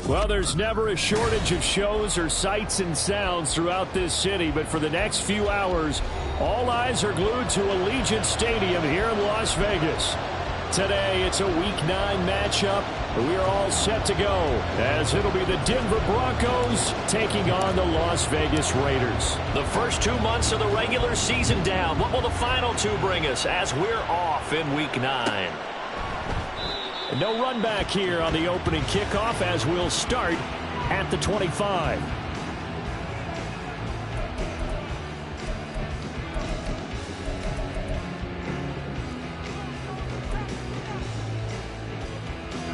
Well, there's never a shortage of shows or sights and sounds throughout this city, but for the next few hours, all eyes are glued to Allegiant Stadium here in Las Vegas. Today, it's a Week 9 matchup. We are all set to go, as it'll be the Denver Broncos taking on the Las Vegas Raiders. The first 2 months of the regular season down. What will the final 2 bring us as we're off in Week 9? No run back here on the opening kickoff as we'll start at the 25.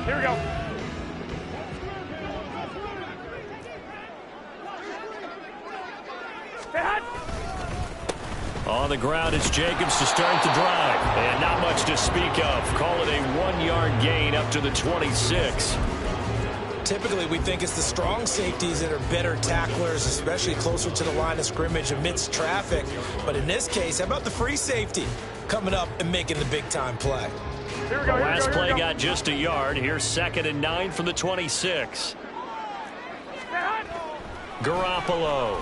Here we go. On the ground is Jacobs to start the drive. And not much to speak of. Call it a 1-yard gain up to the 26. Typically, we think it's the strong safeties that are better tacklers, especially closer to the line of scrimmage amidst traffic. But in this case, how about the free safety coming up and making the big-time play? Here we go, the last play got just a yard. Here's 2nd and 9 from the 26. Garoppolo.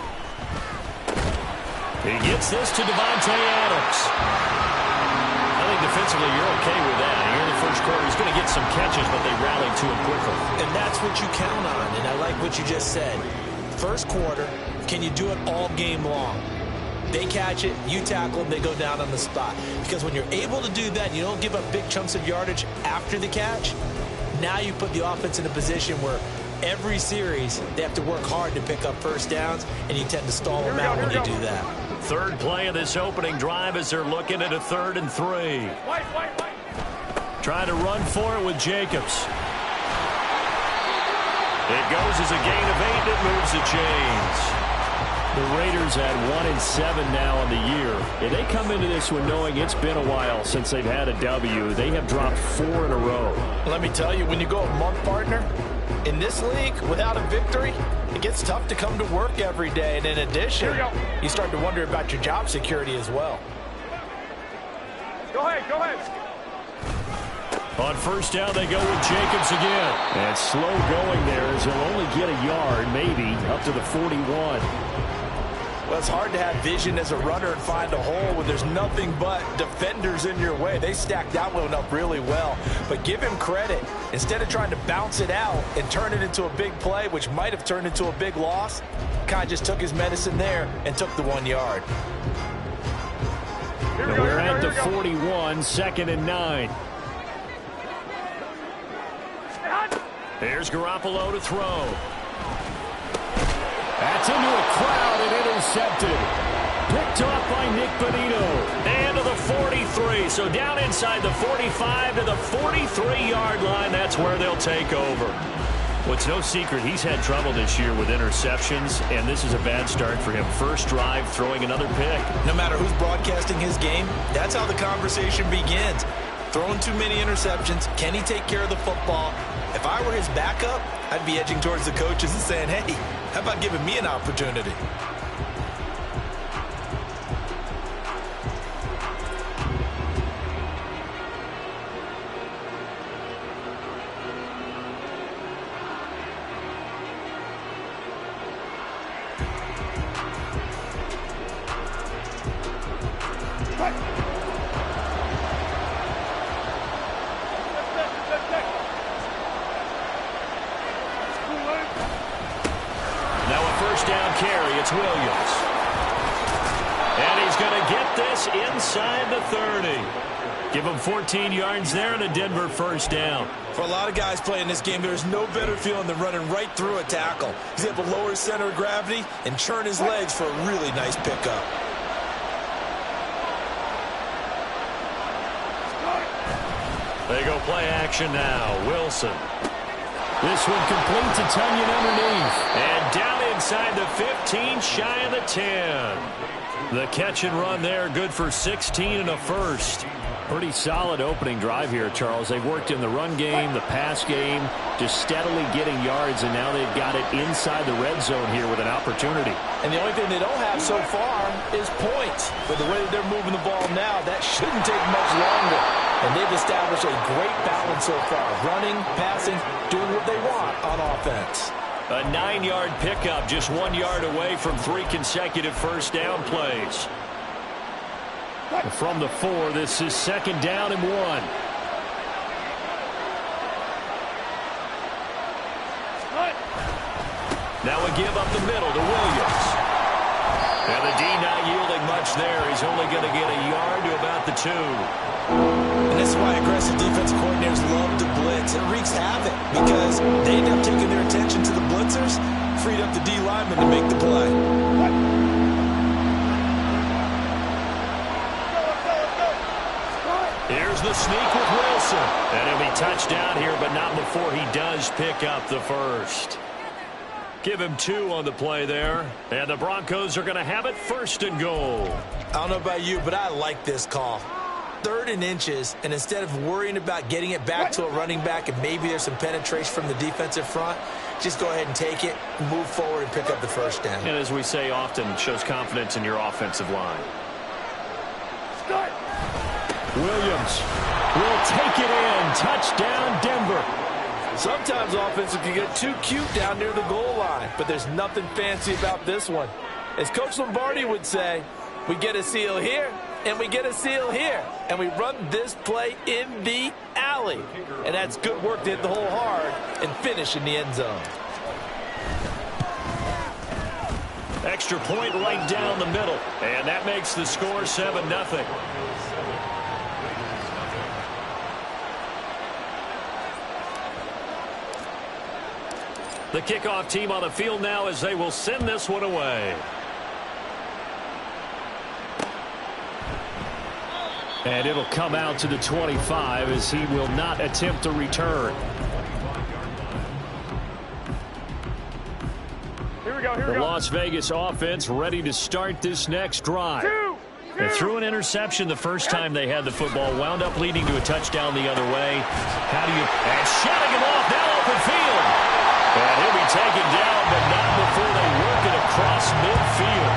He gets this to Devontae Adams. I think defensively you're okay with that. Here in the first quarter, he's going to get some catches, but they rallied to him quickly. And that's what you count on, and I like what you just said. First quarter, can you do it all game long? They catch it, you tackle them, they go down on the spot. Because when you're able to do that, you don't give up big chunks of yardage after the catch, now you put the offense in a position where every series they have to work hard to pick up first downs, and you tend to stall them out when you do that. Third play of this opening drive as they're looking at a 3rd and 3. Trying to run for it with Jacobs. It goes as a gain of 8 that moves the chains. The Raiders at 1-7 now on the year. And they come into this one knowing it's been a while since they've had a W. They have dropped 4 in a row. Let me tell you, when you go a month, partner, in this league, without a victory, it gets tough to come to work every day. And in addition, you start to wonder about your job security as well. Go ahead, go ahead. On first down, they go with Jacobs again. And slow going there as he'll only get a yard, maybe, up to the 41. Well, it's hard to have vision as a runner and find a hole when there's nothing but defenders in your way. They stacked that one up really well. But give him credit. Instead of trying to bounce it out and turn it into a big play, which might have turned into a big loss, kind of just took his medicine there and took the 1 yard. We're at the 41, 2nd and 9. Here's Garoppolo to throw. That's into a crowd and intercepted. Picked off by Nick Bonito. And to the 43. So down inside the 45 to the 43-yard line. That's where they'll take over. Well, it's no secret he's had trouble this year with interceptions, and this is a bad start for him. First drive, throwing another pick. No matter who's broadcasting his game, that's how the conversation begins. Throwing too many interceptions. Can he take care of the football? If I were his backup, I'd be edging towards the coaches and saying, hey, how about giving me an opportunity? Now a first down carry. It's Williams. And he's going to get this inside the 30. Give him 14 yards there and a Denver first down. For a lot of guys playing this game, there's no better feeling than running right through a tackle. He's able to lower his center of gravity and churn his legs for a really nice pickup. They go play action now. Wilson. This one complete to Tunyon underneath. And down inside the 15, shy of the 10. The catch and run there, good for 16 and a first. Pretty solid opening drive here, Charles. They've worked in the run game, the pass game, just steadily getting yards, and now they've got it inside the red zone here with an opportunity. And the only thing they don't have so far is points. But the way that they're moving the ball now, that shouldn't take much longer. And they've established a great balance so far. Running, passing, doing what they want on offense. A 9-yard pickup, just 1 yard away from 3 consecutive first down plays. From the 4, this is 2nd down and 1. Now a give up the middle to Williams. And the D not yielding much there. He's only going to get a yard to about the 2. And this is why aggressive defensive coordinators love to blitz. It wreaks havoc because they end up taking their attention to the blitzers, freed up the D lineman to make the play. Here's the sneak with Wilson. And he'll be touchdown here, but not before he does pick up the first. Give him 2 on the play there. And the Broncos are going to have it 1st and goal. I don't know about you, but I like this call. 3rd and inches, and instead of worrying about getting it back to a running back and maybe there's some penetration from the defensive front, just go ahead and take it, move forward, and pick up the first down. And as we say often, shows confidence in your offensive line. Start. Williams will take it in. Touchdown, Denver. Sometimes offenses can get too cute down near the goal line, but there's nothing fancy about this one. As Coach Lombardi would say, we get a seal here, and we get a seal here, and we run this play in the alley. And that's good work to hit the hole hard and finish in the end zone. Extra point right down the middle, and that makes the score 7-0. The kickoff team on the field now as they will send this one away. And it'll come out to the 25 as he will not attempt to return. Here we go, here we The go. Las Vegas offense ready to start this next drive. They threw an interception the first time they had the football, wound up leading to a touchdown the other way. How do you... And shutting him off, now open field. And he'll be taken down, but not before they work it across midfield.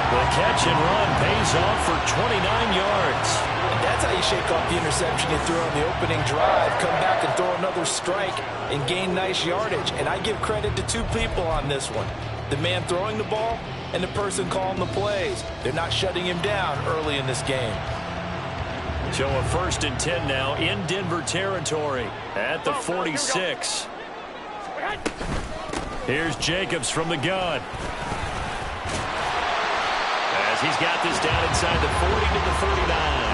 The catch and run pays off for 29 yards. And that's how you shake off the interception you threw on the opening drive, come back and throw another strike and gain nice yardage. And I give credit to 2 people on this one. The man throwing the ball and the person calling the plays. They're not shutting him down early in this game. So a 1st and 10 now in Denver territory at the 46. Here's Jacobs from the gun. As he's got this down inside the 40 to the 39.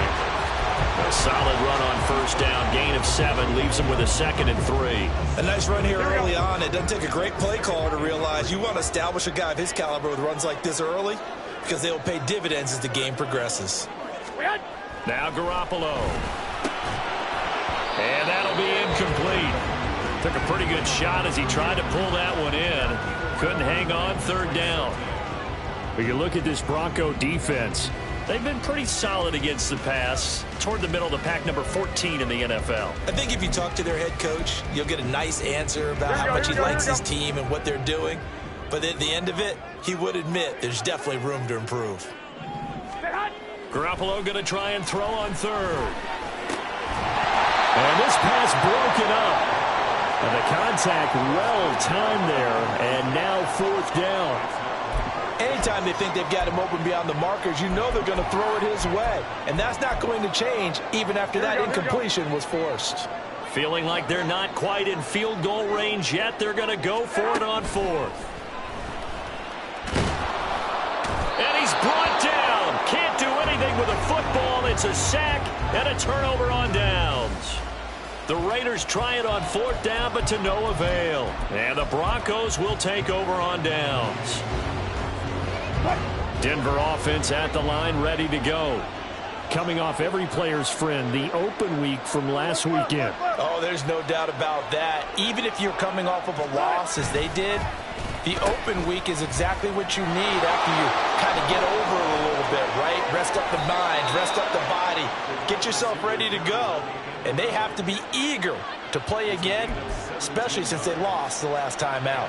A solid run on 1st down. Gain of 7 leaves him with a 2nd and 3. A nice run here early on. It doesn't take a great play caller to realize you want to establish a guy of his caliber with runs like this early because they will pay dividends as the game progresses. Now Garoppolo. And that'll be incomplete. Took a pretty good shot as he tried to pull that one in. Couldn't hang on 3rd down. But you look at this Bronco defense. They've been pretty solid against the pass. Toward the middle of the pack, number 14 in the NFL. I think if you talk to their head coach, you'll get a nice answer about how much he likes his team and what they're doing. But at the end of it, he would admit there's definitely room to improve. Garoppolo going to try and throw on 3rd. And this pass broken up. And the contact well timed there. And now 4th down. Anytime they think they've got him open beyond the markers, you know they're going to throw it his way. And that's not going to change even after that incompletion was forced. Feeling like they're not quite in field goal range yet. They're going to go for it on 4th. And he's brought down. Can't do anything with a football. It's a sack and a turnover on downs. The Raiders try it on 4th down, but to no avail. And the Broncos will take over on downs. Denver offense at the line, ready to go. Coming off every player's friend, the open week from last weekend. Oh, there's no doubt about that. Even if you're coming off of a loss, as they did, the open week is exactly what you need after you kind of get over it a little bit, right? Rest up the mind, rest up the body, get yourself ready to go. And they have to be eager to play again, especially since they lost the last time out.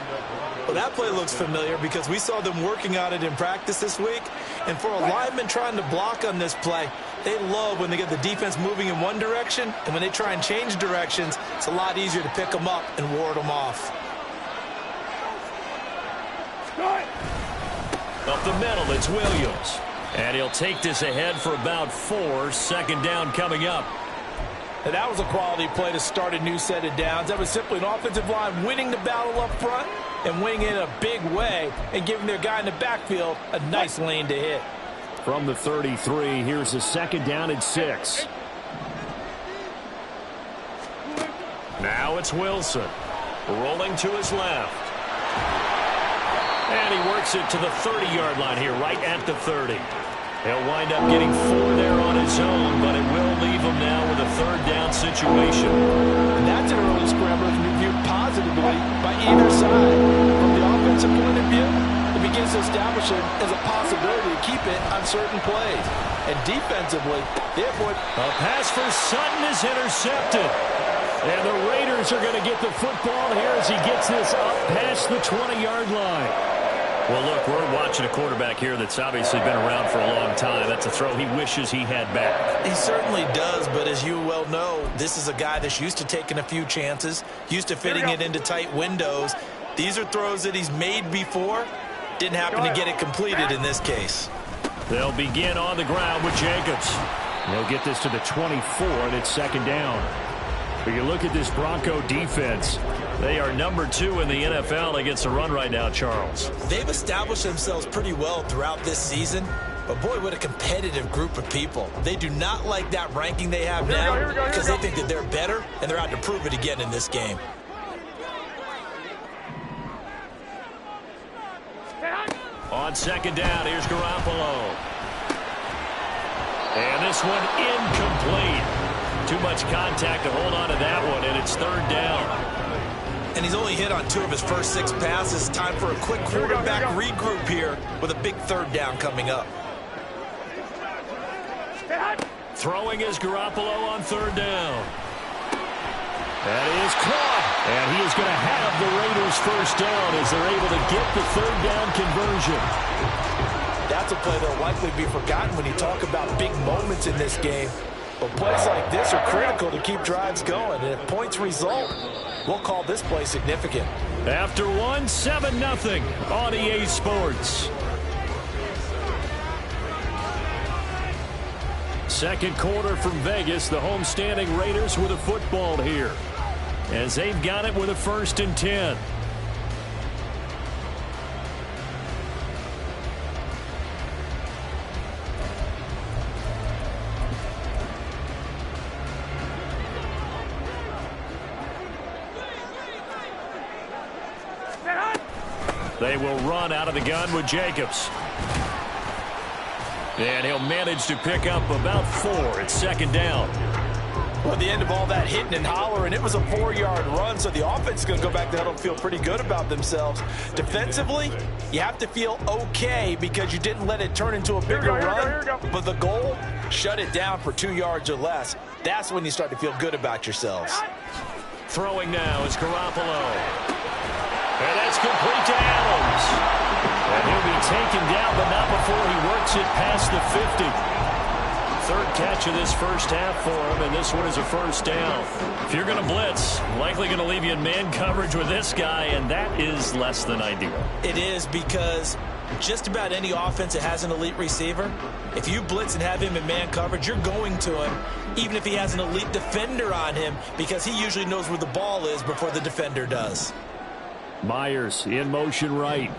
Well, that play looks familiar because we saw them working on it in practice this week. And for a lineman trying to block on this play, they love when they get the defense moving in one direction. And when they try and change directions, it's a lot easier to pick them up and ward them off. Up the middle, it's Williams. And he'll take this ahead for about 4. Second down coming up. And that was a quality play to start a new set of downs. That was simply an offensive line winning the battle up front and winning it in a big way and giving their guy in the backfield a nice lane to hit. From the 33, here's a second down and 6. Now it's Wilson. Rolling to his left. And he works it to the 30-yard line here, right at the 30. He'll wind up getting 4 there on his own, but it will leave him now with a third down situation. And that's an early scrambler to be viewed positively by either side. From the offensive point of view, it begins to establish it as a possibility to keep it on certain plays. And defensively, they avoid... A pass for Sutton is intercepted. And the Raiders are going to get the football here as he gets this up past the 20-yard line. Well, look, we're watching a quarterback here that's obviously been around for a long time. That's a throw he wishes he had back. He certainly does, but as you well know, this is a guy that's used to taking a few chances, used to fitting it into tight windows. These are throws that he's made before. Didn't happen to get it completed in this case. They'll begin on the ground with Jacobs. They'll get this to the 24, and it's second down. But you look at this Bronco defense. They are number 2 in the NFL against the run right now, Charles. They've established themselves pretty well throughout this season. But, boy, what a competitive group of people. They do not like that ranking they have now because they think that they're better, and they're out to prove it again in this game. On second down, here's Garoppolo. And this one incomplete. Too much contact to hold on to that one, and it's third down. And he's only hit on 2 of his first 6 passes. Time for a quick quarterback regroup here with a big third down coming up. Throwing is Garoppolo on third down. That is caught. And he is going to have the Raiders first down as they're able to get the third down conversion. That's a play that'll likely be forgotten when you talk about big moments in this game. But plays like this are critical to keep drives going. And if points result, we'll call this play significant. After 1, 7-0 on EA Sports. Second quarter from Vegas. The homestanding Raiders with a football here, as they've got it with a 1st and 10. They will run out of the gun with Jacobs. And he'll manage to pick up about 4. It's second down. Well, at the end of all that hitting and hollering, it was a 4-yard run, so the offense is going to go back to huddle and feel pretty good about themselves. Defensively, you have to feel okay because you didn't let it turn into a bigger run. But the goal, shut it down for 2 yards or less. That's when you start to feel good about yourselves. Throwing now is Garoppolo. And that's complete to Adams. And he'll be taken down, but not before he works it past the 50. Third catch of this first half for him, and this one is a first down. If you're going to blitz, likely going to leave you in man coverage with this guy, and that is less than ideal. It is, because just about any offense that has an elite receiver, if you blitz and have him in man coverage, you're going to him, even if he has an elite defender on him, because he usually knows where the ball is before the defender does. Myers in motion right.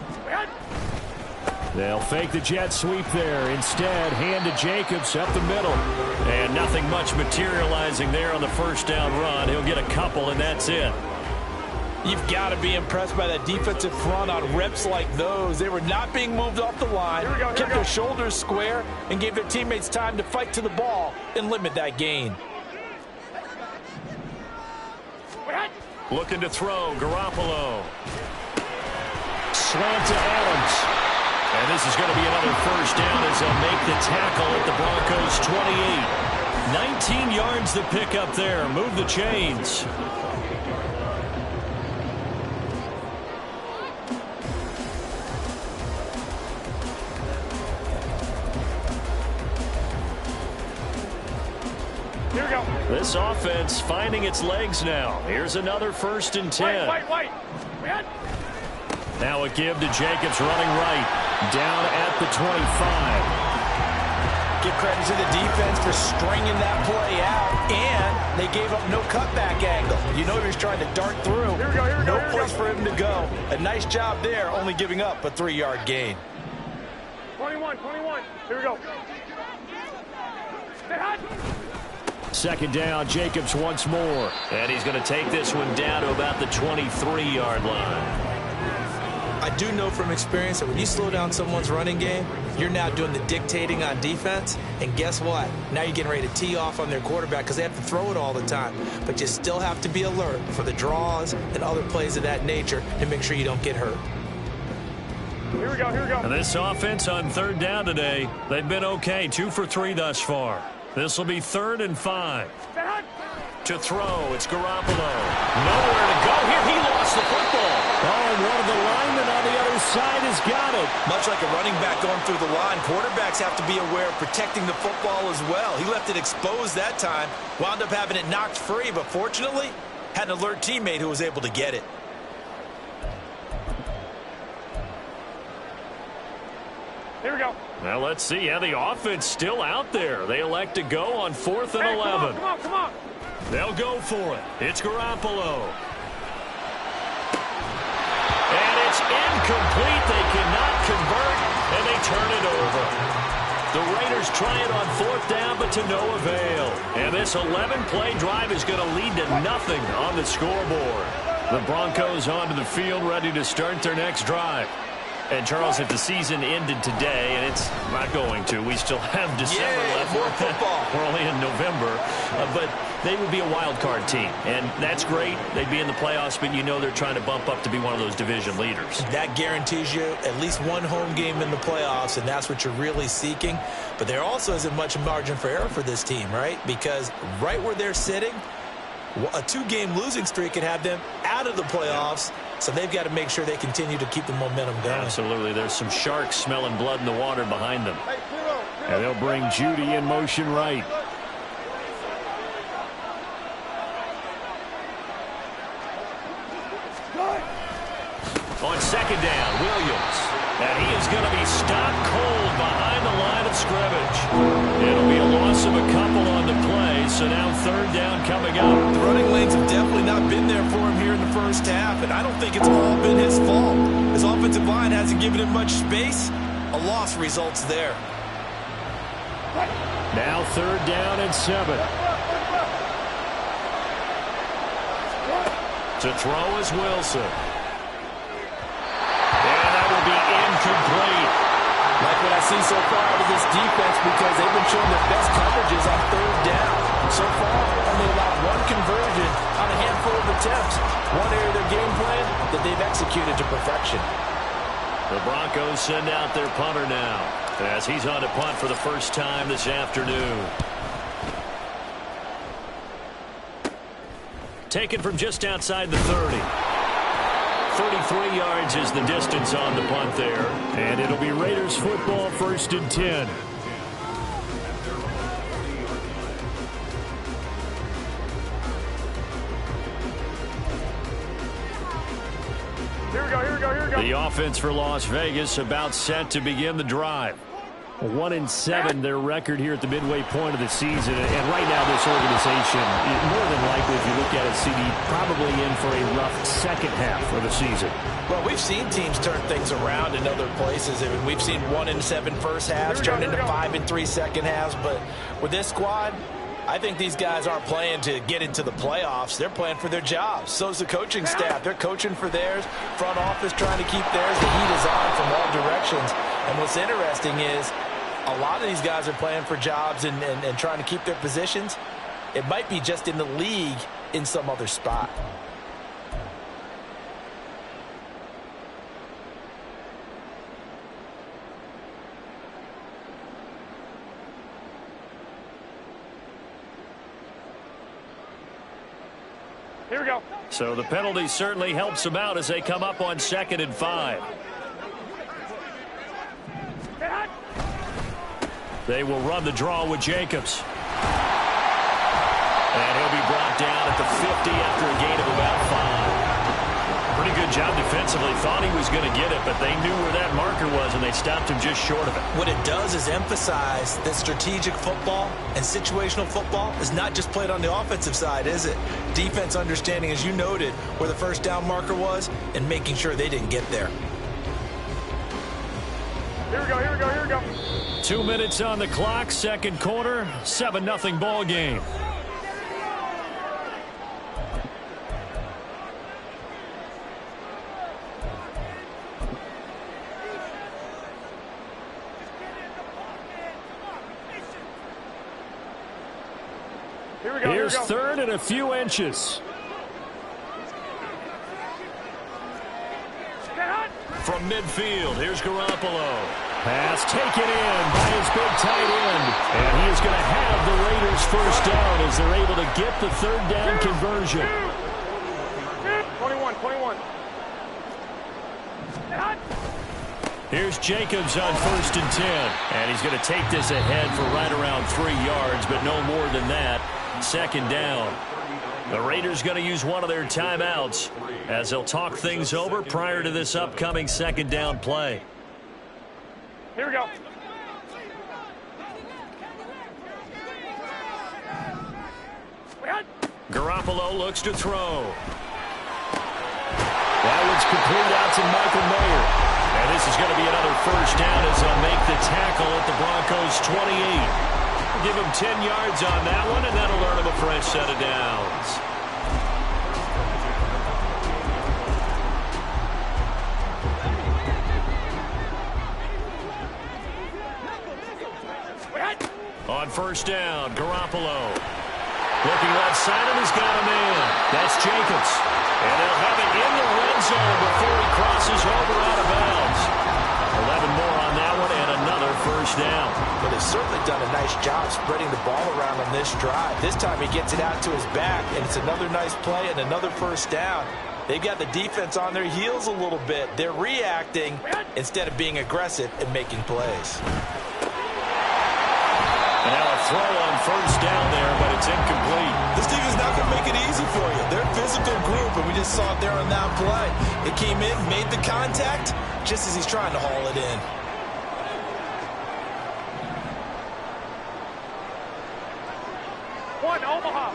They'll fake the jet sweep there. Instead, hand to Jacobs up the middle. And nothing much materializing there on the first down run. He'll get a couple, and that's it. You've got to be impressed by that defensive front on reps like those. They were not being moved off the line, kept their shoulders square, and gave their teammates time to fight to the ball and limit that gain. Looking to throw, Garoppolo. Slant to Adams. And this is going to be another first down as they'll make the tackle at the Broncos' 28. 19 yards to pick up there. Move the chains. Here we go. This offense finding its legs now. Here's another 1st and 10. Wait. Now a give to Jacobs running right. Down at the 25. Give credit to the defense for stringing that play out, and they gave up no cutback angle. You know he was trying to dart through. No place for him to go. A nice job there, only giving up a 3-yard gain. 21. Here we go. Stay hot. Second down, Jacobs once more. And he's going to take this one down to about the 23-yard line. I do know from experience that when you slow down someone's running game, you're now doing the dictating on defense. And guess what? Now you're getting ready to tee off on their quarterback because they have to throw it all the time. But you still have to be alert for the draws and other plays of that nature to make sure you don't get hurt. Here we go. And this offense on third down today, they've been okay. 2 for 3 thus far. This will be 3rd and 5. To throw, it's Garoppolo. Nowhere to go here. He lost the football. Oh, one of the linemen on the other side has got it. Much like a running back going through the line, quarterbacks have to be aware of protecting the football as well. He left it exposed that time, wound up having it knocked free, but fortunately, had an alert teammate who was able to get it. Here we go. Now let's see. Yeah, the offense still out there. They elect to go on 4th and 11. Come on. They'll go for it. It's Garoppolo. And it's incomplete. They cannot convert, and they turn it over. The Raiders try it on 4th down, but to no avail. And this 11-play drive is going to lead to nothing on the scoreboard. The Broncos onto the field, ready to start their next drive. And, Charles, if the season ended today, and it's not going to, we still have December left. More football. We're only in November. But they would be a wild card team. And that's great. They'd be in the playoffs, but you know they're trying to bump up to be one of those division leaders. That guarantees you at least one home game in the playoffs, and that's what you're really seeking. But there also isn't much margin for error for this team, right? Because right where they're sitting, a 2-game losing streak could have them out of the playoffs. So they've got to make sure they continue to keep the momentum going. Absolutely. There's some sharks smelling blood in the water behind them. And they'll bring Judy in motion right. On second down, Williams. And he is going to be stopped cold behind the line of scrimmage. It'll be a loss of a couple on the play, so now 3rd down coming up. The running lanes have definitely not been there for him here in the first half, and I don't think it's all been his fault. His offensive line hasn't given him much space. A loss results there. Now 3rd down and 7. To throw is Wilson. Incomplete. Like what I see so far out of this defense, because they've been showing their best coverages on 3rd down. So far, only allowed 1 conversion on a handful of attempts. One area of their game plan that they've executed to perfection. The Broncos send out their punter now, as he's on to punt for the first time this afternoon. Taken from just outside the 30. 33 yards is the distance on the punt there. And it'll be Raiders football, 1st and 10. Here we go. The offense for Las Vegas about set to begin the drive. 1-7 their record here at the midway point of the season. And right now this organization, more than likely, if you look at it, CD, probably in for a rough second half of the season. Well, we've seen teams turn things around in other places. I mean, we've seen 1-7 first halves turn into 5-3 second halves. But with this squad, I think these guys aren't playing to get into the playoffs. They're playing for their jobs. So's the coaching staff. They're coaching for theirs. Front office trying to keep theirs. The heat is on from all directions. And what's interesting is a lot of these guys are playing for jobs and trying to keep their positions. It might be just in the league in some other spot. Here we go. So the penalty certainly helps them out as they come up on 2nd and 5. They will run the draw with Jacobs. And he'll be brought down at the 50 after a gain of about 5. Pretty good good job defensively. Thought he was going to get it, but they knew where that marker was, and they stopped him just short of it. What it does is emphasize that strategic football and situational football is not just played on the offensive side, is it? Defense understanding, as you noted, where the first down marker was and making sure they didn't get there. Here we go, here we go, here we go. 2 minutes on the clock, second quarter, 7-0 ball game. Here we go, Here's here we go. third and a few inches. From midfield, here's Garoppolo. Pass taken in by his big tight end. And he is going to have the Raiders first down as they're able to get the third down conversion. 21, 21. Here's Jacobs on 1st and 10. And he's going to take this ahead for right around 3 yards, but no more than that. Second down. The Raiders going to use one of their timeouts as they'll talk things over prior to this upcoming second down play. Here we go. Garoppolo looks to throw. That one's complete out to Michael Mayer. And this is going to be another first down as they'll make the tackle at the Broncos 28. Give him 10 yards on that one, and that'll earn him a fresh set of downs. On first down, Garoppolo. Looking left side, and he's got a man. That's Jacobs. And they'll have it in the red zone before he crosses over out of bounds. 11 more on that one, and another first down. But they've certainly done a nice job spreading the ball around on this drive. This time he gets it out to his back, and it's another nice play and another first down. They've got the defense on their heels a little bit. They're reacting instead of being aggressive and making plays. And now a throw on first down there, but it's incomplete. This team is not going to make it easy for you. They're a physical group, and we just saw it there on that play. It came in, made the contact, just as he's trying to haul it in. One, Omaha.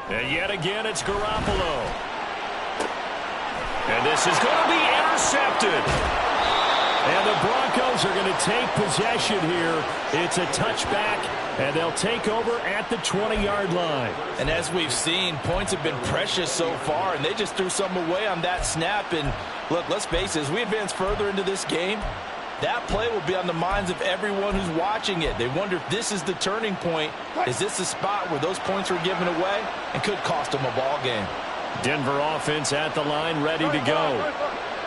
And yet again, it's Garoppolo. And this is going to be intercepted. And the Broncos are going to take possession here. It's a touchback, and they'll take over at the 20-yard line. And as we've seen, points have been precious so far, and they just threw some away on that snap. And look, let's face it, as we advance further into this game, that play will be on the minds of everyone who's watching it. They wonder if this is the turning point. Is this the spot where those points were given away and could cost them a ball game? Denver offense at the line, ready to go.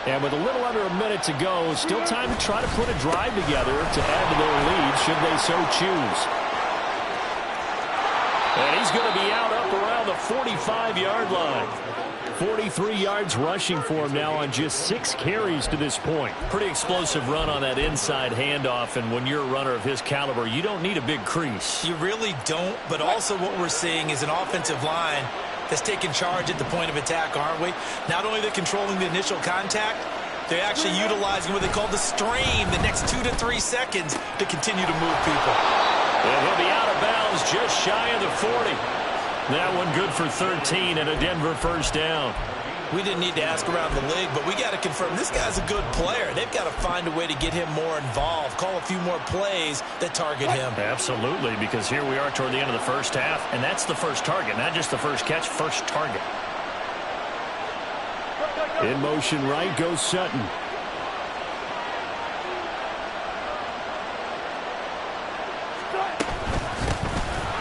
And with a little under a minute to go, still time to try to put a drive together to add to their lead, should they so choose. And he's going to be out up around the 45-yard line. 43 yards rushing for him now on just 6 carries to this point. Pretty explosive run on that inside handoff, and when you're a runner of his caliber, you don't need a big crease. You really don't, but also what we're seeing is an offensive line that's taking charge at the point of attack, aren't we? Not only are they controlling the initial contact, they're actually utilizing what they call the strain the next 2 to 3 seconds to continue to move people. And he'll be out of bounds just shy of the 40. That one good for 13 and a Denver first down. We didn't need to ask around the league, but we got to confirm this guy's a good player. They've got to find a way to get him more involved, call a few more plays that target him. Absolutely, because here we are toward the end of the first half, and that's the first target, not just the first catch, first target. In motion right goes Sutton.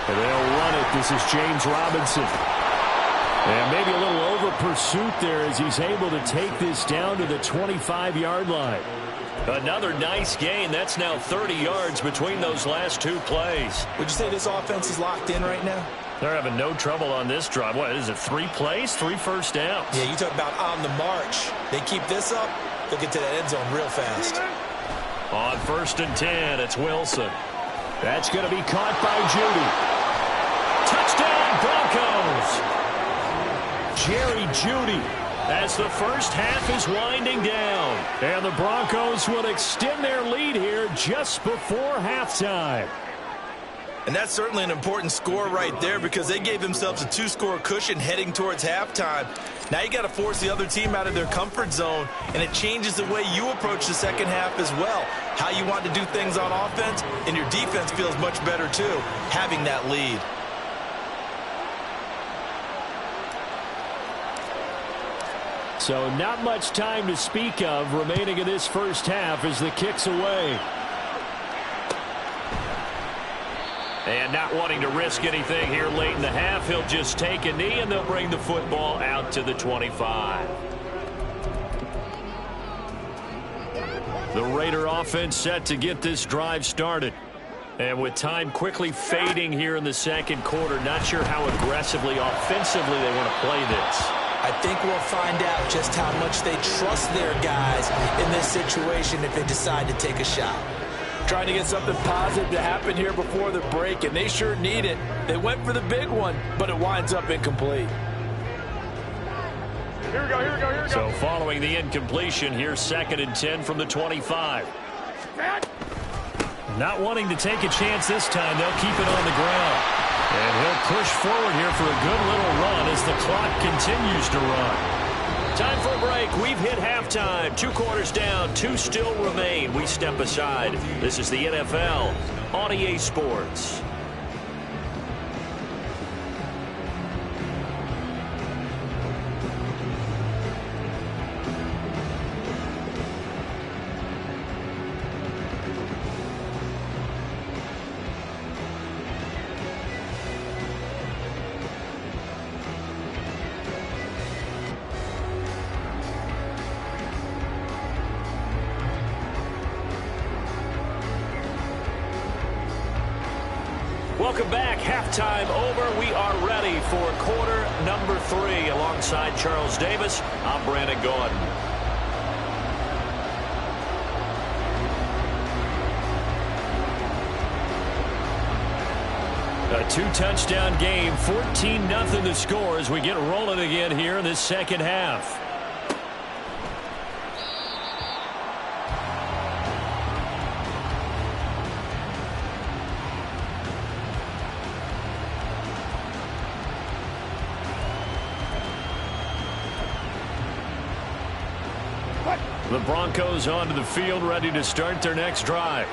And they'll run it. This is James Robinson. And maybe a little over pursuit there as he's able to take this down to the 25-yard line. Another nice gain. That's now 30 yards between those last 2 plays. Would you say this offense is locked in right now? They're having no trouble on this drive. What is it, 3 plays, 3 first downs? Yeah, you talk about on the march. They keep this up, they'll get to that end zone real fast. On 1st and 10, it's Wilson. That's going to be caught by Judy. Touchdown, Broncos! Jerry Jeudy. As the first half is winding down. And the Broncos will extend their lead here just before halftime. And that's certainly an important score right there because they gave themselves a 2-score cushion heading towards halftime. Now you got to force the other team out of their comfort zone, and it changes the way you approach the second half as well. How you want to do things on offense, and your defense feels much better too, having that lead. So not much time to speak of remaining in this first half as the kick's away. And not wanting to risk anything here late in the half, he'll just take a knee and they'll bring the football out to the 25. The Raider offense set to get this drive started. And with time quickly fading here in the second quarter, not sure how aggressively, offensively they want to play this. I think we'll find out just how much they trust their guys in this situation if they decide to take a shot. Trying to get something positive to happen here before the break, and they sure need it. They went for the big one, but it winds up incomplete. Here we go, here we go, here we go. So following the incompletion, here's 2nd and 10 from the 25. Not wanting to take a chance this time, they'll keep it on the ground. And he'll push forward here for a good little run as the clock continues to run. Time for a break. We've hit halftime. 2 quarters down. 2 still remain. We step aside. This is the NFL on EA Sports. Welcome back. Halftime over. We are ready for quarter number 3. Alongside Charles Davis, I'm Brandon Gordon. A 2-touchdown game, 14-0 the score as we get rolling again here in this second half. The Broncos onto the field, ready to start their next drive.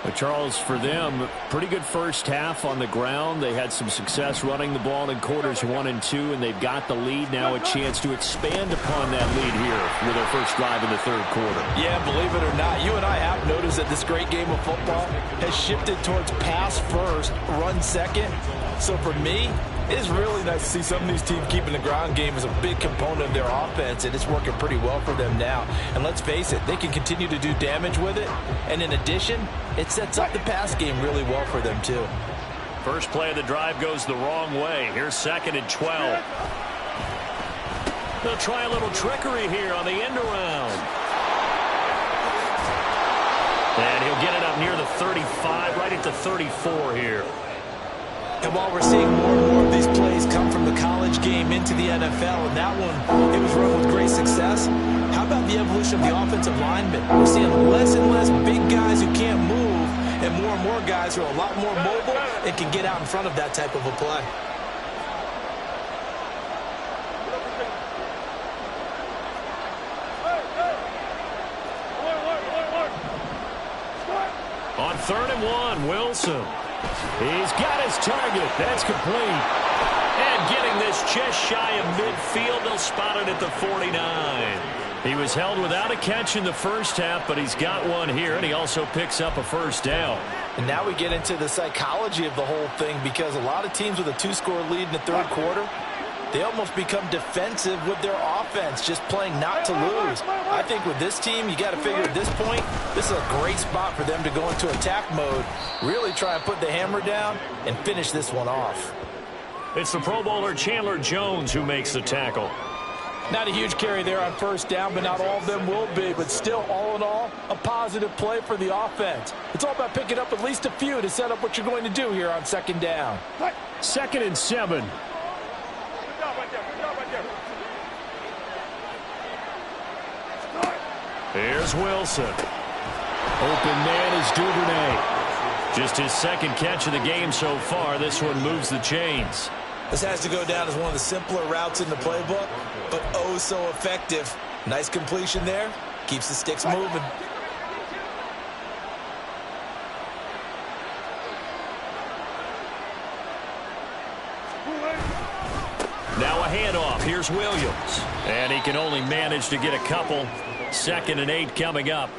But Charles, for them, pretty good first half on the ground. They had some success running the ball in quarters 1 and 2, and they've got the lead now, a chance to expand upon that lead here with their first drive in the third quarter. Yeah, believe it or not, you and I have noticed that this great game of football has shifted towards pass first, run second. So for me, it is really nice to see some of these teams keeping the ground game as a big component of their offense, and it's working pretty well for them now. And let's face it, they can continue to do damage with it. And in addition, it sets up the pass game really well for them too. First play of the drive goes the wrong way. Here's 2nd and 12. They'll try a little trickery here on the end around. And he'll get it up near the 35, right at the 34 here. And while we're seeing more and more of these plays come from the college game into the NFL, and that one, it was run with great success, how about the evolution of the offensive linemen? We're seeing less and less big guys who can't move, and more guys who are a lot more mobile and can get out in front of that type of a play. On 3rd and 1, Wilson. He's got his target. That's complete. And getting this just shy of midfield, they'll spot it at the 49. He was held without a catch in the first half, but he's got one here, and he also picks up a first down. And now we get into the psychology of the whole thing, because a lot of teams with a 2-score lead in the third quarter, they almost become defensive with their offense, just playing not to lose. I think with this team, you got to figure at this point, this is a great spot for them to go into attack mode, really try and put the hammer down and finish this one off. It's the Pro Bowler Chandler Jones who makes the tackle. Not a huge carry there on first down, but not all of them will be. But still, all in all, a positive play for the offense. It's all about picking up at least a few to set up what you're going to do here on 2nd down. 2nd and 7. Good job right there. Here's Wilson. Open man is Duvernay. Just his second catch of the game so far. This one moves the chains. This has to go down as one of the simpler routes in the playbook, but oh so effective. Nice completion there. Keeps the sticks moving. Now a handoff. Here's Williams. And he can only manage to get a couple. 2nd and 8 coming up.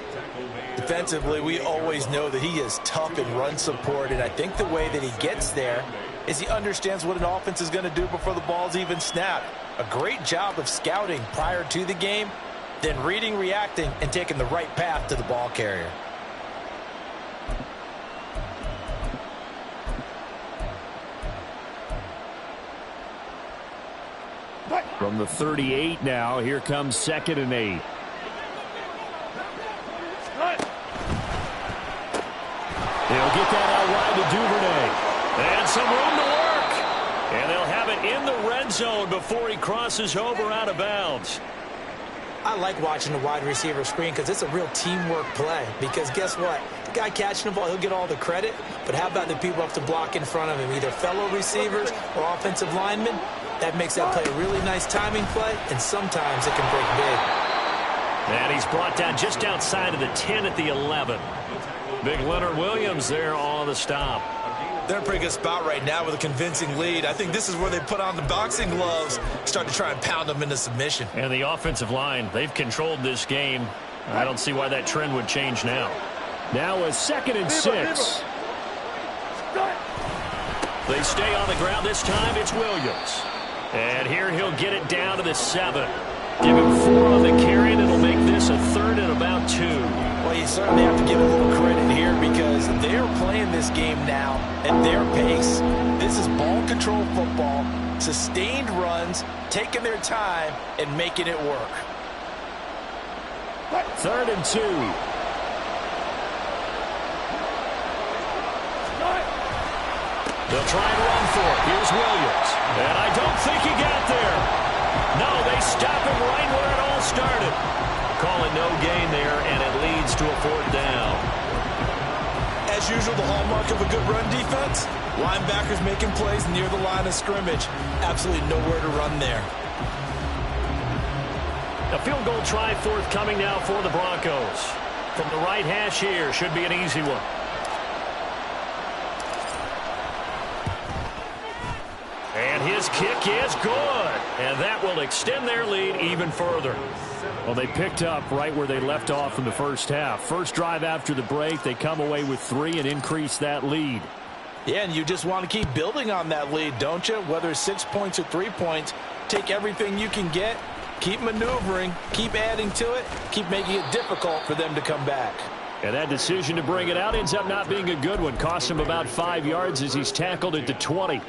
Defensively, we always know that he is tough in run support, and I think the way that he gets there is he understands what an offense is going to do before the ball's even snapped. A great job of scouting prior to the game, then reading, reacting, and taking the right path to the ball carrier. From the 38 now, here comes 2nd and 8. He'll get that out wide to Duvernay. And some room to work. And they'll have it in the red zone before he crosses over out of bounds. I like watching the wide receiver screen because it's a real teamwork play. Because guess what? The guy catching the ball, he'll get all the credit. But how about the people up to block in front of him, either fellow receivers or offensive linemen? That makes that play a really nice timing play, and sometimes it can break big. And he's brought down just outside of the 10 at the 11. Big Leonard Williams there on the stop. They're in a pretty good spot right now with a convincing lead. I think this is where they put on the boxing gloves, start to try and pound them into submission. And the offensive line, they've controlled this game. I don't see why that trend would change now. Now a 2nd and 6. They stay on the ground. This time it's Williams. And here he'll get it down to the 7. Give him 4 on the carry, and it'll make this a 3rd and about 2. Well, you certainly have to give a little credit here because they're playing this game now at their pace. This is ball control football, sustained runs, taking their time, and making it work. 3rd and 2. They'll try and run for it. Here's Williams. And I don't think he got there. No, they stop him right where it all started. Call it no gain there, and it leads to a 4th down. As usual, the hallmark of a good run defense, linebackers making plays near the line of scrimmage. Absolutely nowhere to run there. A field goal try forthcoming now for the Broncos. From the right hash here, should be an easy one. And his kick is good. And that will extend their lead even further. Well, they picked up right where they left off in the first half. First drive after the break, they come away with 3 and increase that lead. Yeah, and you just want to keep building on that lead, don't you? Whether it's 6 points or 3 points, take everything you can get, keep maneuvering, keep adding to it, keep making it difficult for them to come back. And that decision to bring it out ends up not being a good one. Cost him about 5 yards as he's tackled at the 20.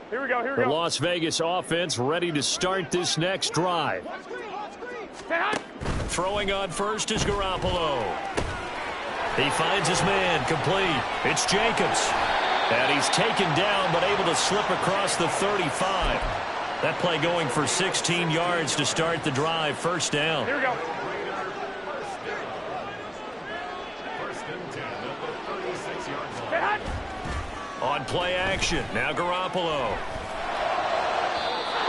Here we go, here we The go. Las Vegas offense ready to start this next drive. Throwing on first is Garoppolo. He finds his man, complete. It's Jacobs. And he's taken down, but able to slip across the 35. That play going for 16 yards to start the drive. 1st down. Here we go. On play action, now Garoppolo.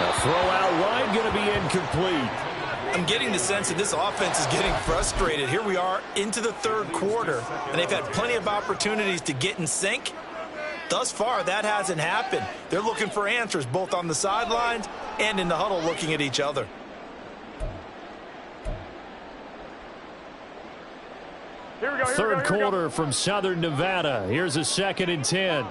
A throw out wide, going to be incomplete. I'm getting the sense that this offense is getting frustrated. Here we are into the 3rd quarter, and they've had plenty of opportunities to get in sync. Thus far, that hasn't happened. They're looking for answers both on the sidelines and in the huddle looking at each other. Here we go, here we go, Third here we go. quarter from Southern Nevada. Here's a 2nd and 10.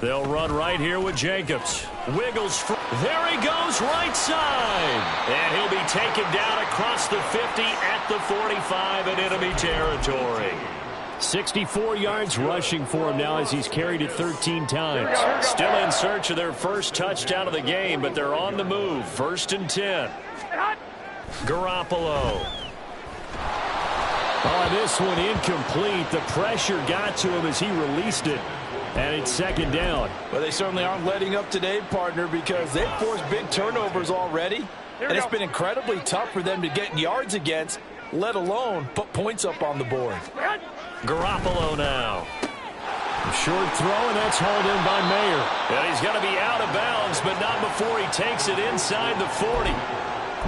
They'll run right here with Jacobs. Wiggles. There he goes, right side. And he'll be taken down across the 50 at the 45 in enemy territory. 64 yards rushing for him now as he's carried it 13 times. Still in search of their first touchdown of the game, but they're on the move. 1st and 10. Garoppolo. Oh, this one incomplete. The pressure got to him as he released it. And it's second down. Well, they certainly aren't letting up today, partner, because they've forced big turnovers already. And it's been incredibly tough for them to get yards against, let alone put points up on the board. Garoppolo now. Short throw, and that's hauled in by Mayer. And he's going to be out of bounds, but not before he takes it inside the 40.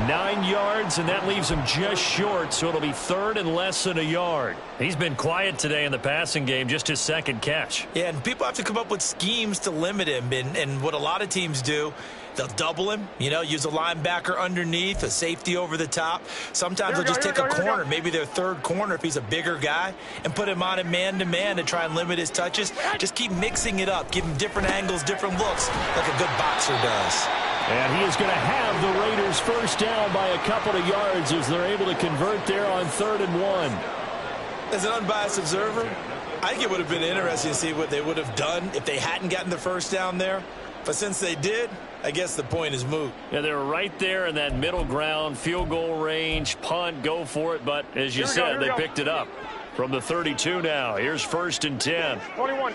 9 yards, and that leaves him just short, so it'll be third and less than a yard. He's been quiet today in the passing game, just his second catch. Yeah, and people have to come up with schemes to limit him, and what a lot of teams do, they'll double him, use a linebacker underneath, a safety over the top. Sometimes they'll just take a corner, maybe their third corner if he's a bigger guy, and put him on a man-to-man to try and limit his touches. Just keep mixing it up, give him different angles, different looks, like a good boxer does. And he is going to have the Raiders first down by a couple of yards as they're able to convert there on 3rd and 1. As an unbiased observer, I think it would have been interesting to see what they would have done if they hadn't gotten the first down there. But since they did, I guess the point is moot. Yeah, they were right there in that middle ground, field goal range, punt, go for it. But as you said, they picked it up from the 32 now. Here's 1st and 10. 21.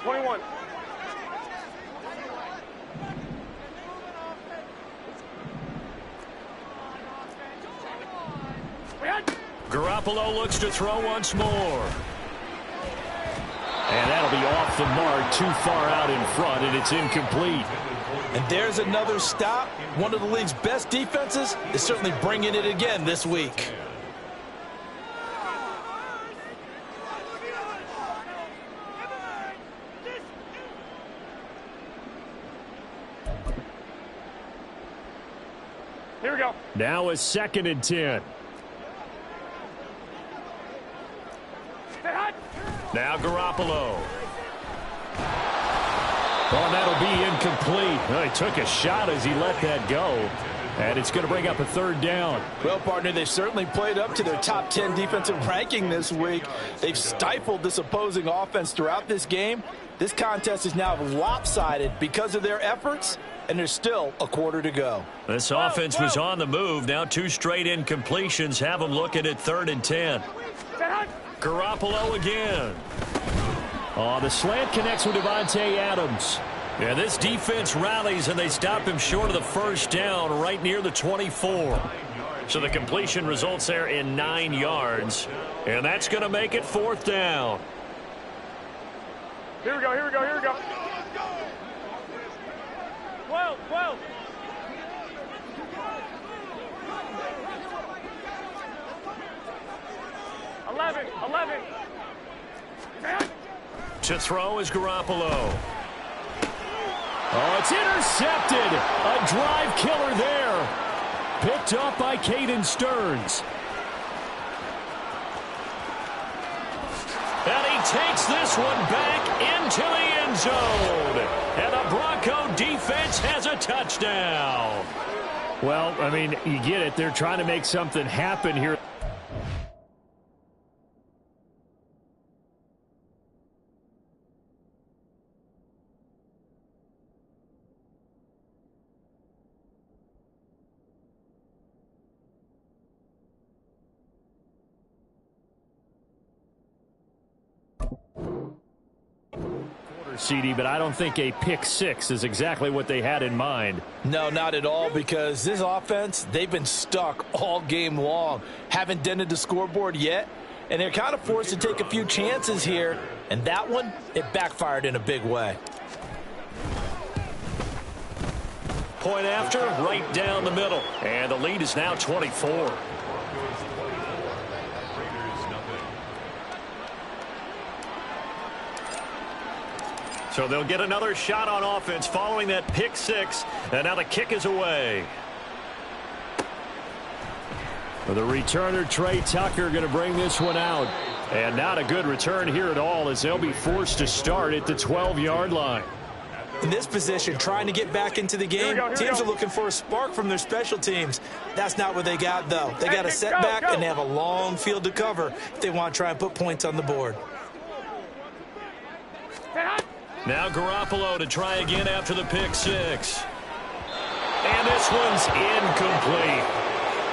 Garoppolo looks to throw once more. And that'll be off the mark, too far out in front, and it's incomplete. And there's another stop. One of the league's best defenses is certainly bringing it again this week. Here we go. Now a 2nd and 10. Now Garoppolo. Oh, that'll be incomplete. Well, he took a shot as he let that go. And it's going to bring up a 3rd down. Well, partner, they've certainly played up to their top 10 defensive ranking this week. They've stifled this opposing offense throughout this game. This contest is now lopsided because of their efforts, and there's still a quarter to go. This offense was on the move. Now 2 straight incompletions have them looking at 3rd and 10. Garoppolo again. Oh, the slant connects with Devontae Adams. Yeah, this defense rallies, and they stop him short of the first down right near the 24. So the completion results there in 9 yards, and that's going to make it 4th down. Here we go. 12. 11. To throw is Garoppolo. Oh, it's intercepted. A drive killer there. Picked up by Caden Stearns. And he takes this one back into the end zone. And the Bronco defense has a touchdown. Well, I mean, you get it. They're trying to make something happen here. CD, but I don't think a pick 6 is exactly what they had in mind. No, not at all, because this offense, they've been stuck all game long. Haven't dented the scoreboard yet, and they're kind of forced to take a few chances here, and that one, it backfired in a big way. Point after, right down the middle, and the lead is now 24. So they'll get another shot on offense following that pick 6. And now the kick is away. For the returner, Trey Tucker, going to bring this one out. And not a good return here at all, as they'll be forced to start at the 12-yard line. In this position, trying to get back into the game, teams are looking for a spark from their special teams. That's not what they got, though. They got a setback, and they have a long field to cover if they want to try and put points on the board. Now Garoppolo to try again after the pick 6. And this one's incomplete.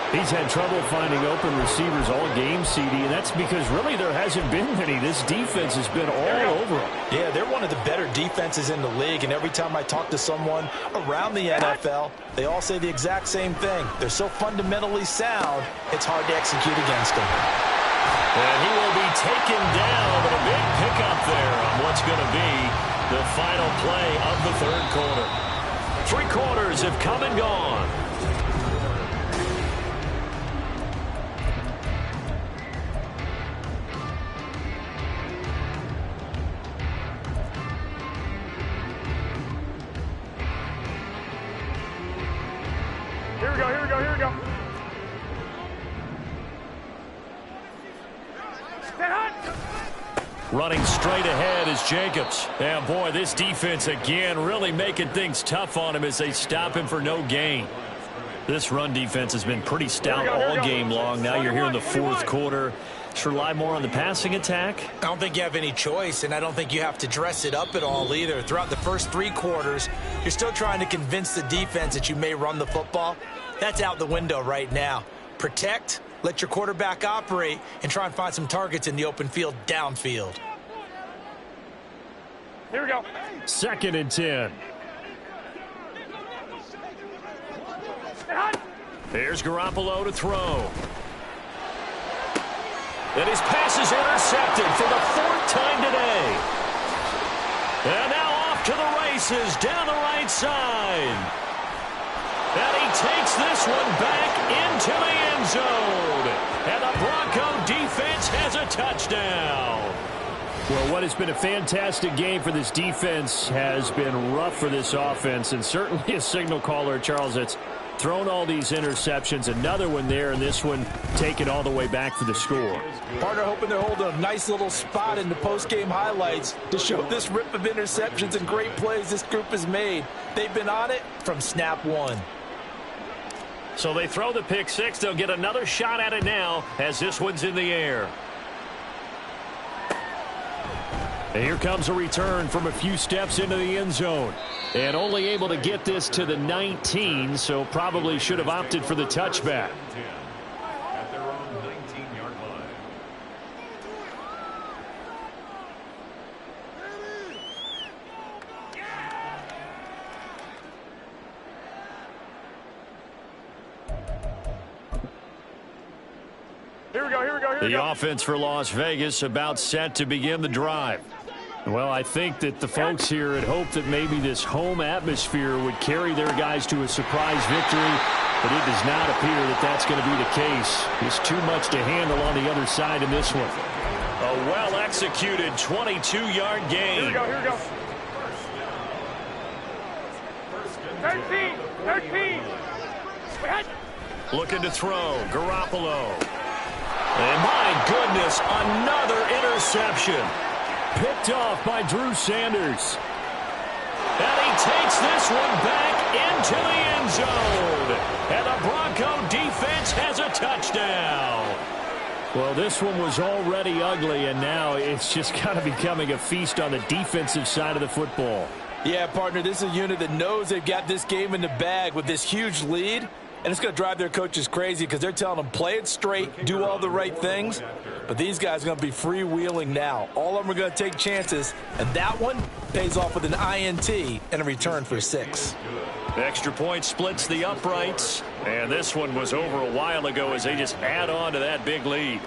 He's had trouble finding open receivers all game, CD, and that's because really there hasn't been many. This defense has been all over him. Yeah, they're one of the better defenses in the league, and every time I talk to someone around the NFL, they all say the exact same thing. They're so fundamentally sound, it's hard to execute against them. And he will be taken down, but a big pickup there on what's going to be the final play of the third quarter. 3 quarters have come and gone. Here we go, here we go, here we go. Stand hot. Running straight ahead is Jacobs. And boy, this defense again really making things tough on him as they stop him for no gain. This run defense has been pretty stout all game long. Now you're here in the fourth quarter. Just rely more on the passing attack. I don't think you have any choice, and I don't think you have to dress it up at all either. Throughout the first 3 quarters, you're still trying to convince the defense that you may run the football. That's out the window right now. Protect, let your quarterback operate, and try and find some targets in the open field downfield. Here we go. 2nd and 10. Stand hot. Here's Garoppolo to throw. And his pass is intercepted for the 4th time today. And now off to the races down the right side. And he takes this one back into the end zone. And the Bronco defense has a touchdown. Well, what has been a fantastic game for this defense has been rough for this offense, and certainly a signal caller, Charles, that's thrown all these interceptions. Another one there, and this one taken all the way back for the score. Partner hoping they're holding a nice little spot in the post-game highlights to show this rip of interceptions and great plays this group has made. They've been on it from snap 1. So they throw the pick 6. They'll get another shot at it now as this one's in the air. And here comes a return from a few steps into the end zone. And only able to get this to the 19, so probably should have opted for the touchback. At their own 19-yard line. Here we go, here we go, here we The go. offense for Las Vegas about set to begin the drive. Well, I think that the folks here had hoped that maybe this home atmosphere would carry their guys to a surprise victory, but it does not appear that that's going to be the case. There's too much to handle on the other side in this one. A well-executed 22-yard gain. Here we go, here we go. 13, 13. We had Looking to throw. Garoppolo. And my goodness, another interception. Picked off by Drew Sanders. And he takes this one back into the end zone. And the Bronco defense has a touchdown. Well, this one was already ugly, and now it's just kind of becoming a feast on the defensive side of the football. Yeah, partner, this is a unit that knows they've got this game in the bag with this huge lead, and it's going to drive their coaches crazy because they're telling them play it straight, do all the right things. But these guys are going to be freewheeling now. All of them are going to take chances, and that one pays off with an INT and a return for 6. Extra point splits the uprights. And this one was over a while ago as they just add on to that big lead.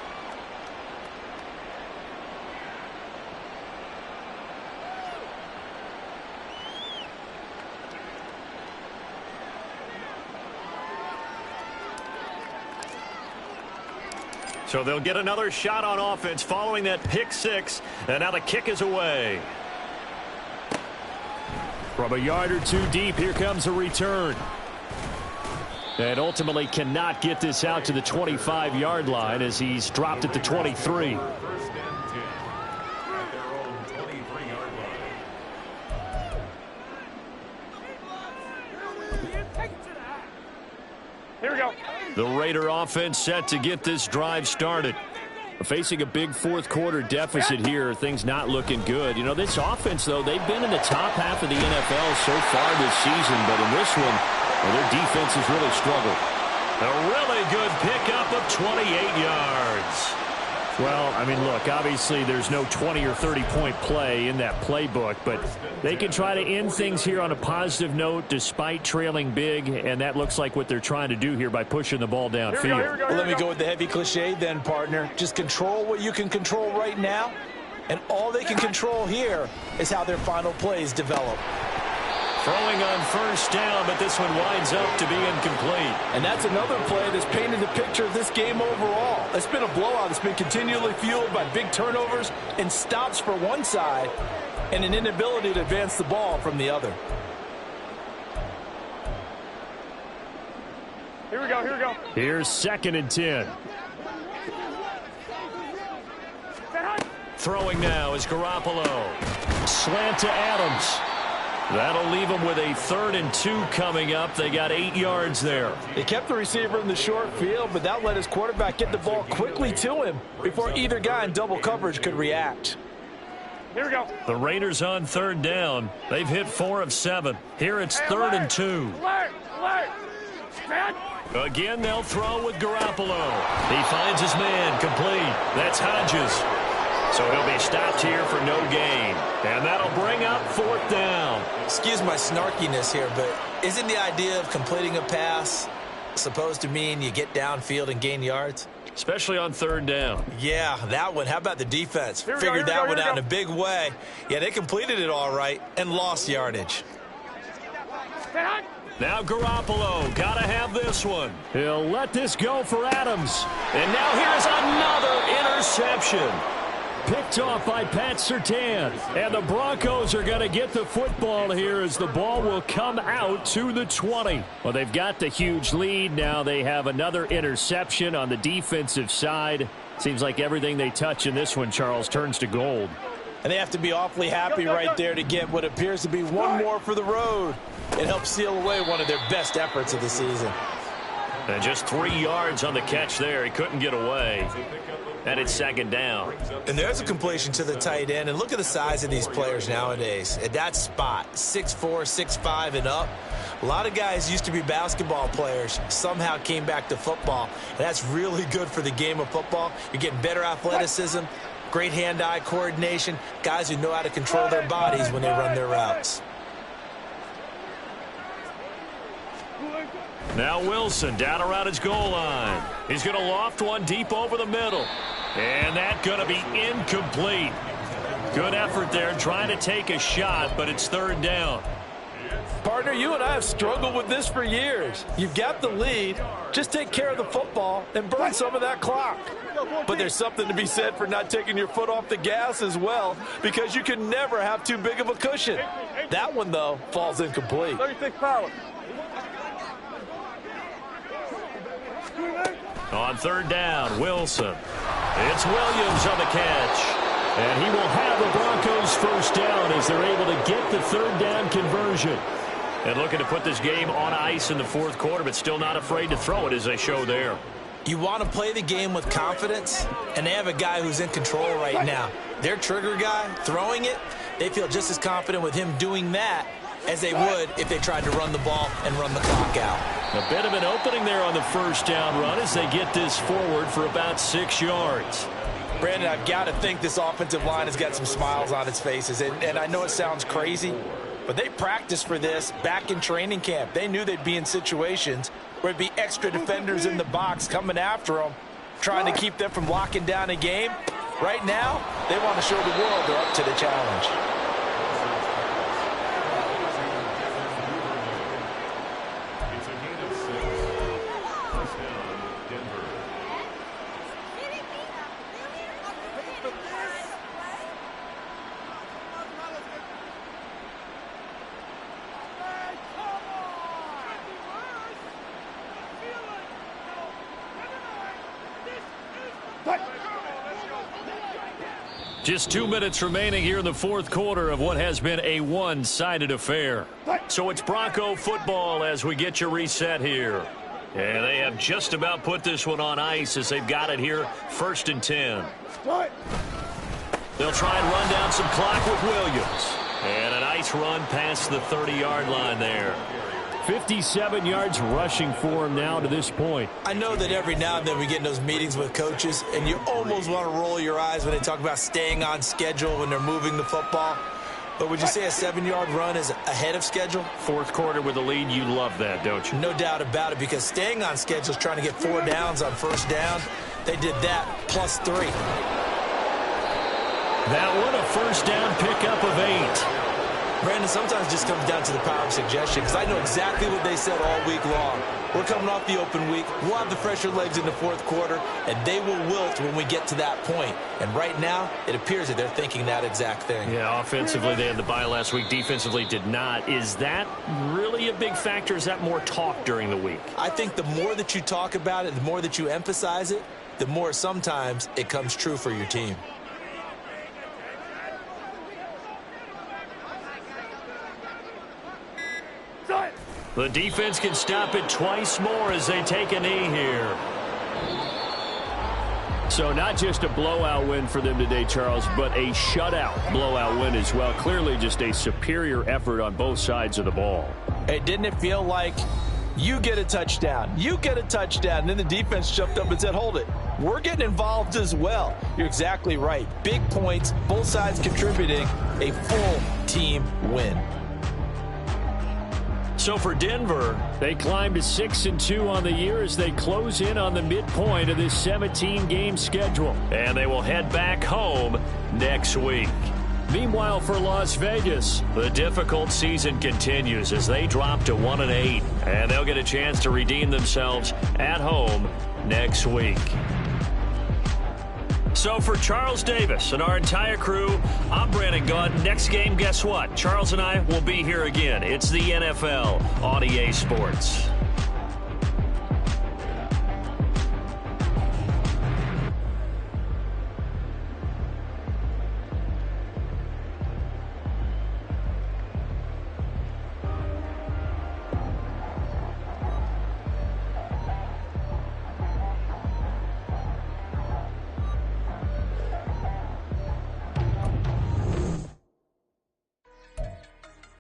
So they'll get another shot on offense following that pick 6. And now the kick is away. From a yard or two deep, here comes a return. And ultimately cannot get this out to the 25-yard line as he's dropped at the 23. First and 10 at their own 23-yard line. Here we go. The Raider offense set to get this drive started. Facing a big fourth quarter deficit here, things not looking good. You know, this offense, though, they've been in the top half of the NFL so far this season, but in this one, well, their defense has really struggled. A really good pickup of 28 yards. Well, I mean, look, obviously there's no 20 or 30-point play in that playbook, but they can try to end things here on a positive note despite trailing big, and that looks like what they're trying to do here by pushing the ball downfield. Well, let me go with the heavy cliche then, partner. Just control what you can control right now, and all they can control here is how their final plays develop. Throwing on first down, but this one winds up to be incomplete. And that's another play that's painted the picture of this game overall. It's been a blowout. It's been continually fueled by big turnovers and stops for one side and an inability to advance the ball from the other. Here we go, here we go. Here's 2nd and 10. Throwing now is Garoppolo. Slant to Adams. That'll leave them with a 3rd and 2 coming up. They got 8 yards there. They kept the receiver in the short field, but that let his quarterback get the ball quickly to him before either guy in double coverage could react. Here we go. The Raiders on 3rd down. They've hit 4 of 7. Here it's 3rd and 2. Again, they'll throw with Garoppolo. He finds his man complete. That's Hodges. So he'll be stopped here for no gain. And that'll bring up 4th down. Excuse my snarkiness here, but isn't the idea of completing a pass supposed to mean you get downfield and gain yards? Especially on 3rd down. Yeah, that one. How about the defense? Here we Figured go, that one here we out go. in a big way. Yeah, they completed it all right and lost yardage. Now Garoppolo. Got to have this one. He'll let this go for Adams. And now here's another interception. Picked off by Pat Surtain. And the Broncos are going to get the football here as the ball will come out to the 20. Well, they've got the huge lead. Now they have another interception on the defensive side. Seems like everything they touch in this one, Charles, turns to gold. And they have to be awfully happy right there to get what appears to be one more for the road. It helps seal away one of their best efforts of the season. And just 3 yards on the catch there. He couldn't get away. And it's 2nd down. And there's a completion to the tight end. And look at the size of these players nowadays. At that spot, 6'4", 6'5", and up. A lot of guys used to be basketball players, somehow came back to football. And that's really good for the game of football. You're getting better athleticism, great hand-eye coordination, guys who know how to control their bodies when they run their routes. Now Wilson down around his goal line. He's going to loft one deep over the middle. And that's going to be incomplete. Good effort there trying to take a shot, but it's 3rd down. Partner, you and I have struggled with this for years. You've got the lead. Just take care of the football and burn some of that clock. But there's something to be said for not taking your foot off the gas as well, because you can never have too big of a cushion. That one, though, falls incomplete. 36 power. On 3rd down, Wilson. It's Williams on the catch. And he will have the Broncos first down as they're able to get the 3rd down conversion. And looking to put this game on ice in the 4th quarter, but still not afraid to throw it as they show there. You want to play the game with confidence, and they have a guy who's in control right now. Their trigger guy, throwing it, they feel just as confident with him doing that as they would if they tried to run the ball and run the clock out. A bit of an opening there on the first down run as they get this forward for about 6 yards. Brandon, I've got to think this offensive line has got some smiles on its faces. And I know it sounds crazy, but they practiced for this back in training camp. They knew they'd be in situations where it'd be extra defenders in the box coming after them, trying to keep them from locking down a game. Right now, they want to show the world they're up to the challenge. It's a gain of 6. First down, Denver. Just 2 minutes remaining here in the 4th quarter of what has been a one-sided affair. So it's Bronco football as we get you reset here. And they have just about put this one on ice as they've got it here, 1st and 10. They'll try and run down some clock with Williams. And a nice run past the 30-yard line there. 57 yards rushing for him now to this point. I know that every now and then we get in those meetings with coaches, and you almost want to roll your eyes when they talk about staying on schedule when they're moving the football. But would you say a 7-yard run is ahead of schedule? Fourth quarter with a lead, you love that, don't you? No doubt about it, because staying on schedule is trying to get 4 downs on first down. They did that plus 3. That one a first down pickup of 8. Brandon, sometimes it just comes down to the power of suggestion, because I know exactly what they said all week long. We're coming off the open week. We'll have the fresher legs in the fourth quarter, and they will wilt when we get to that point. And right now, it appears that they're thinking that exact thing. Yeah, offensively, they had the bye last week. Defensively, did not. Is that really a big factor? Is that more talk during the week? I think the more that you talk about it, the more that you emphasize it, the more sometimes it comes true for your team. The defense can stop it twice more as they take a knee here. So not just a blowout win for them today, Charles, but a shutout blowout win as well. Clearly just a superior effort on both sides of the ball. Hey, didn't it feel like you get a touchdown, you get a touchdown, and then the defense jumped up and said, hold it, we're getting involved as well. You're exactly right. Big points, both sides contributing, a full team win. So for Denver, they climb to 6-2 on the year as they close in on the midpoint of this 17-game schedule. And they will head back home next week. Meanwhile, for Las Vegas, the difficult season continues as they drop to 1-8. And they'll get a chance to redeem themselves at home next week. So for Charles Davis and our entire crew, I'm Brandon Gaudin. Next game, guess what? Charles and I will be here again. It's the NFL on EA Sports.